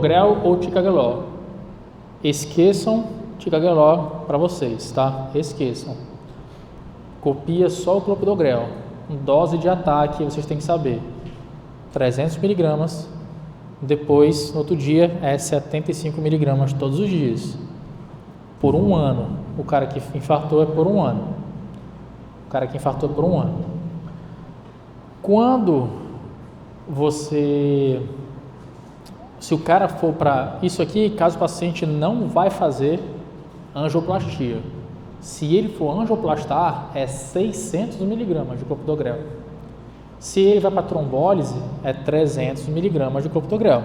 clopidogrel ou ticagrelor. Esqueçam ticagrelor para vocês, tá? Esqueçam. Copia só o clopidogrel. Dose de ataque, vocês têm que saber. 300 miligramas. Depois, no outro dia, é 75 miligramas todos os dias. Por um ano. O cara que infartou é por um ano. O cara que infartou é por um ano. Quando você... Se o cara for para... Isso aqui, caso o paciente não vai fazer angioplastia. Se ele for angioplastar, é 600 miligramas de clopidogrel. Se ele vai para trombólise, é 300 miligramas de clopidogrel.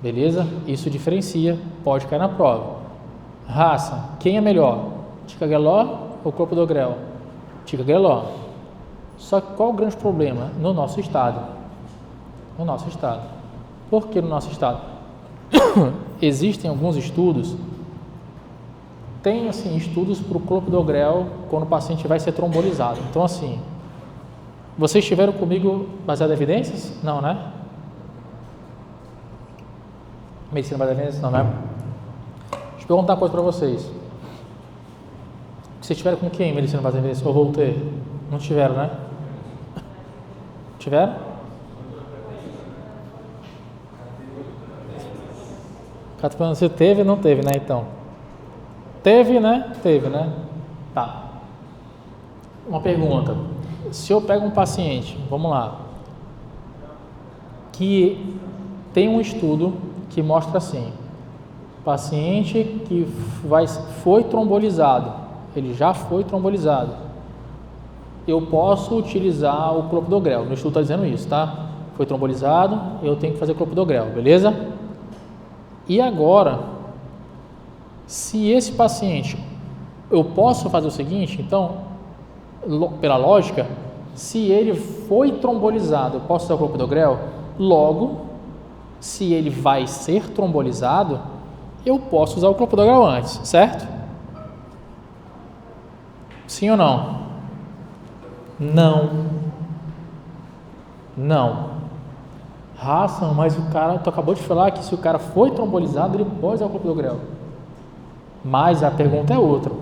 Beleza? Isso diferencia, pode cair na prova. Raça, quem é melhor? Ticagrelor ou clopidogrel? Ticagrelor. Só que qual o grande problema? No nosso estado. No nosso estado. Por que no nosso estado? Existem alguns estudos, tem assim, estudos para o clopidogrel quando o paciente vai ser trombolizado. Então assim, vocês estiveram comigo baseado em evidências? Não, né? Medicina baseada em evidências? Não, né? Deixa eu perguntar uma coisa para vocês. Vocês estiveram com quem medicina baseada em evidências? Ou voltei? Não tiveram, né? Tiveram? Você teve ou não teve, né, então? Teve, né? Teve, né? Tá. Uma pergunta. Se eu pego um paciente, vamos lá, que tem um estudo que mostra assim, paciente que foi trombolizado, ele já foi trombolizado, eu posso utilizar o clopidogrel. No estudo está dizendo isso, tá? Foi trombolizado, eu tenho que fazer clopidogrel, beleza? E agora, se esse paciente, eu posso fazer o seguinte, então, pela lógica, se ele foi trombolizado, eu posso usar o clopidogrel? Logo, se ele vai ser trombolizado, eu posso usar o clopidogrel antes, certo? Sim ou não? Não. Não. Raça, mas o cara, tu acabou de falar que se o cara foi trombolizado, ele pode usar o clopidogrel. Mas a pergunta é outra.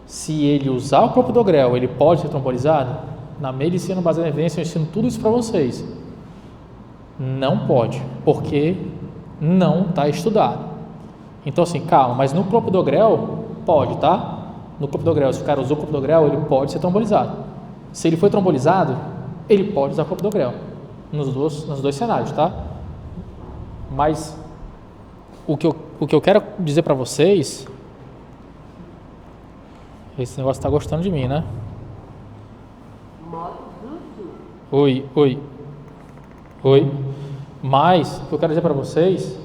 Se ele usar o clopidogrel, ele pode ser trombolizado? Na medicina baseada em evidência, eu ensino tudo isso para vocês. Não pode, porque não está estudado. Então assim, calma, mas no clopidogrel pode, tá? No clopidogrel, se o cara usou o clopidogrel, ele pode ser trombolizado. Se ele foi trombolizado, ele pode usar o clopidogrel. Nos dois cenários, tá? Mas o que eu quero dizer para vocês, esse negócio tá gostando de mim, né? Oi. Mas o que eu quero dizer para vocês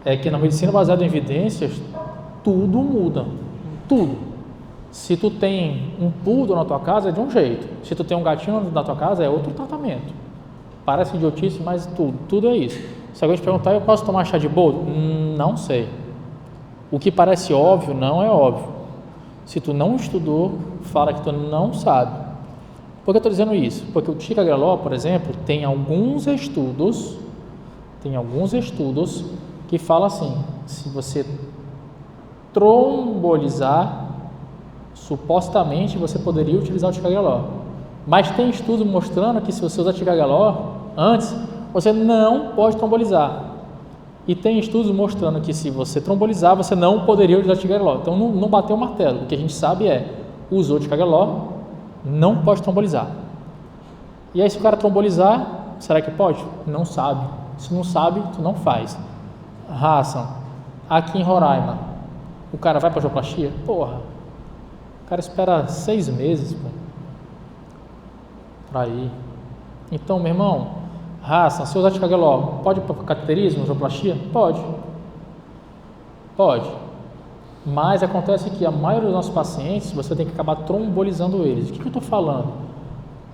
é que na medicina baseada em evidências tudo muda, tudo. Se tu tem um poodle na tua casa é de um jeito, se tu tem um gatinho na tua casa é outro tratamento. Parece idiotice, mas tudo é isso. Se alguém te perguntar, eu posso tomar chá de boldo? Não sei. O que parece óbvio não é óbvio. Se tu não estudou, fala que tu não sabe. Por que eu estou dizendo isso? Porque o ticagrelor, por exemplo, tem alguns estudos que falam assim, se você trombolizar, supostamente você poderia utilizar o ticagrelor. Mas tem estudo mostrando que se você usar ticagrelor antes, você não pode trombolizar. E tem estudos mostrando que se você trombolizar, você não poderia utilizar ticagrelor. Então não bateu o martelo. O que a gente sabe é, usou ticagrelor, não pode trombolizar. E aí se o cara trombolizar, será que pode? Não sabe. Se não sabe, tu não faz. Raça, aqui em Roraima, o cara vai para angioplastia? Porra, o cara espera 6 meses, pô, para ir. Então, meu irmão, raça, se usar ticagrelor, pode ir para cateterismo, angioplastia? Pode. Mas acontece que a maioria dos nossos pacientes, você tem que acabar trombolizando eles. O que eu estou falando?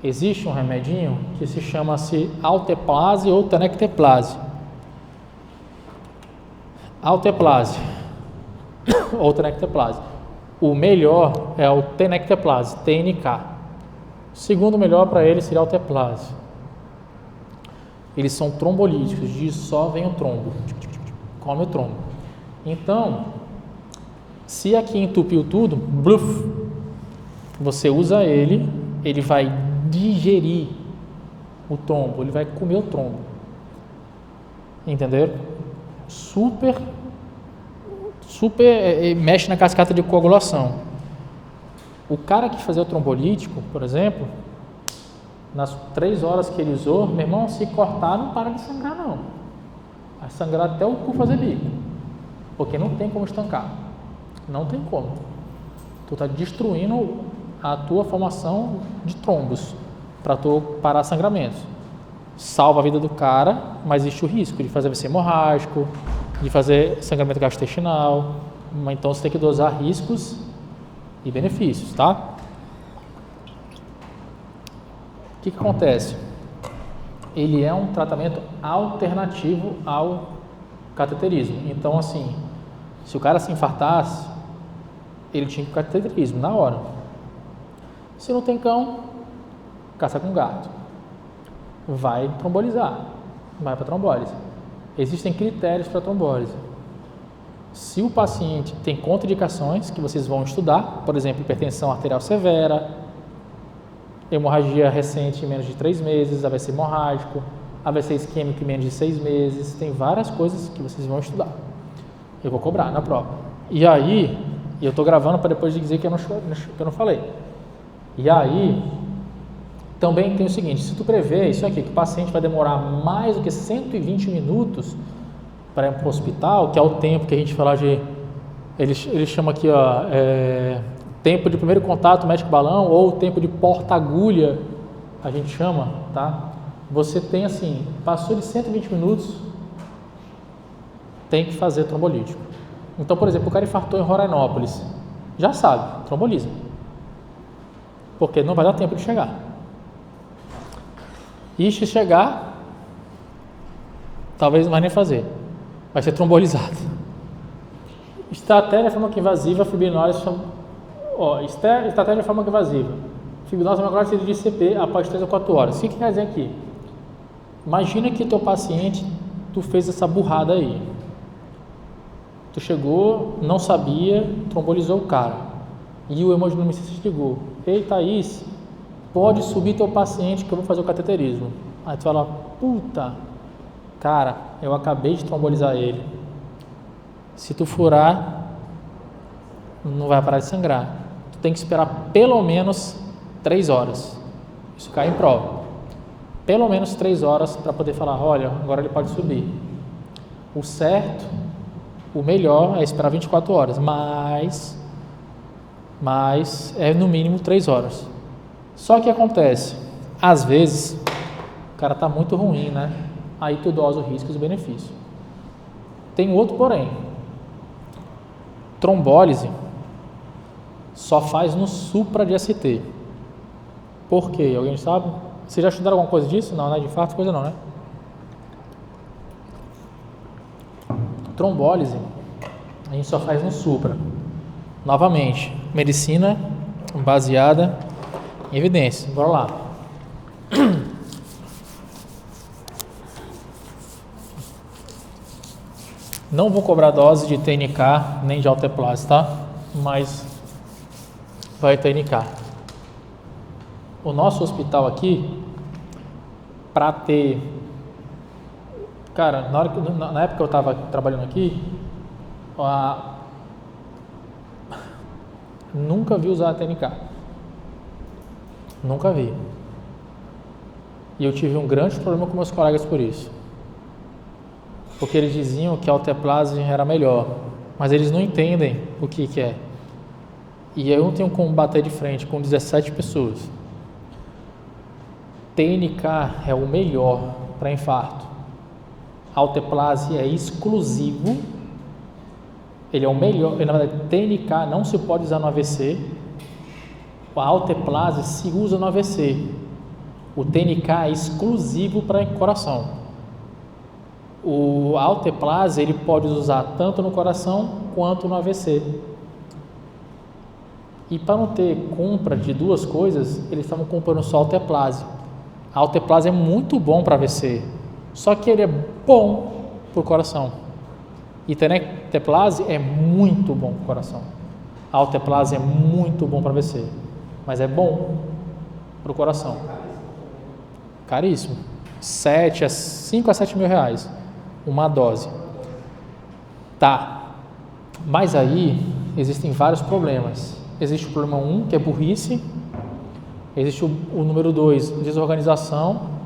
Existe um remedinho que se chama-se alteplase ou tenecteplase. Alteplase ou tenecteplase. O melhor é o tenecteplase, TNK. O segundo melhor para ele seria alteplase. eles são trombolíticos, dissolvem o trombo, come o trombo. Então, se aqui entupiu tudo, bluf, você usa ele vai digerir o trombo, ele vai comer o trombo. Entenderam? Super mexe na cascata de coagulação. O cara que fazia o trombolítico, por exemplo, nas 3 horas que ele usou, meu irmão, se cortar não para de sangrar não. Vai sangrar até o cu fazer bico, porque não tem como estancar, não tem como. Tu está destruindo a tua formação de trombos para tu parar sangramentos. Salva a vida do cara, mas existe o risco de fazer AVC hemorrágico, de fazer sangramento gastrointestinal. Então você tem que dosar riscos e benefícios, tá? O que acontece? Ele é um tratamento alternativo ao cateterismo. Então, assim, se o cara se infartasse, ele tinha que ir para cateterismo na hora. Se não tem cão, caça com gato. Vai trombolizar, vai para trombólise. Existem critérios para trombólise. Se o paciente tem contraindicações que vocês vão estudar, por exemplo, hipertensão arterial severa, hemorragia recente em menos de 3 meses, AVC hemorrágico, AVC isquêmico em menos de 6 meses, tem várias coisas que vocês vão estudar. Eu vou cobrar na prova. E aí, eu estou gravando para depois dizer que eu não falei. E aí, também tem o seguinte, se tu prevê isso aqui, que o paciente vai demorar mais do que 120 minutos para ir para o hospital, que é o tempo que a gente fala de, ele chama aqui, ó, tempo de primeiro contato médico-balão ou tempo de porta-agulha, a gente chama, tá? Você tem assim, passou de 120 minutos, tem que fazer trombolítico. Então, por exemplo, o cara infartou em Rorainópolis, já sabe, trombolismo, porque não vai dar tempo de chegar. E se chegar, talvez não vai nem fazer, vai ser trombolizado. Estratégia farmacoinvasiva, fibrinólise, estratégia farmacoinvasiva, fibrinólise farmacológica de ICP após 3 ou 4 horas. O que quer dizer aqui? Imagina que teu paciente, tu fez essa burrada aí. Tu chegou, não sabia, trombolizou o cara. E o hemodinamicista ligou: ei, Thaís, pode subir teu paciente que eu vou fazer o cateterismo. Aí tu fala: puta, cara, eu acabei de trombolizar ele. Se tu furar, não vai parar de sangrar. Tu tem que esperar pelo menos 3 horas. Isso cai em prova. Pelo menos 3 horas para poder falar: olha, agora ele pode subir. O certo, o melhor é esperar 24 horas, mas é no mínimo 3 horas. Só que acontece, às vezes, o cara está muito ruim, né? Aí tu dosa o risco e os benefícios. Tem outro porém. Trombólise só faz no supra de ST. Por quê? Alguém sabe? Vocês já estudaram alguma coisa disso? Não, né? De infarto, coisa não, né? Trombólise a gente só faz no supra. Novamente, medicina baseada em evidência. Bora lá. Não vou cobrar dose de TNK nem de alteplase, tá? Mas vai TNK. O nosso hospital aqui, para ter... Cara, na época que eu estava trabalhando aqui, nunca vi usar a TNK. Nunca vi. E eu tive um grande problema com meus colegas por isso. Porque eles diziam que a alteplase era melhor, mas eles não entendem o que é. E eu não tenho como bater de frente com 17 pessoas. TNK é o melhor para infarto. Alteplase é exclusivo. Ele é o melhor. Na verdade, TNK não se pode usar no AVC. A alteplase se usa no AVC. O TNK é exclusivo para coração. O alteplase ele pode usar tanto no coração quanto no AVC. E para não ter compra de duas coisas, eles estavam comprando só alteplase. A alteplase é muito bom para AVC, Só que ele é bom para o coração. E Tenecteplase é muito bom para o coração. A Alteplase é muito bom para AVC, mas é bom para o coração. Caríssimo. 5 a 7 mil reais uma dose. Tá, mas aí existem vários problemas. Existe o problema 1, que é burrice. Existe o número 2, desorganização.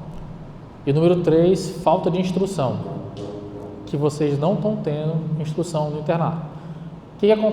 E o número 3, falta de instrução. Que vocês não estão tendo instrução no internato. O que acontece?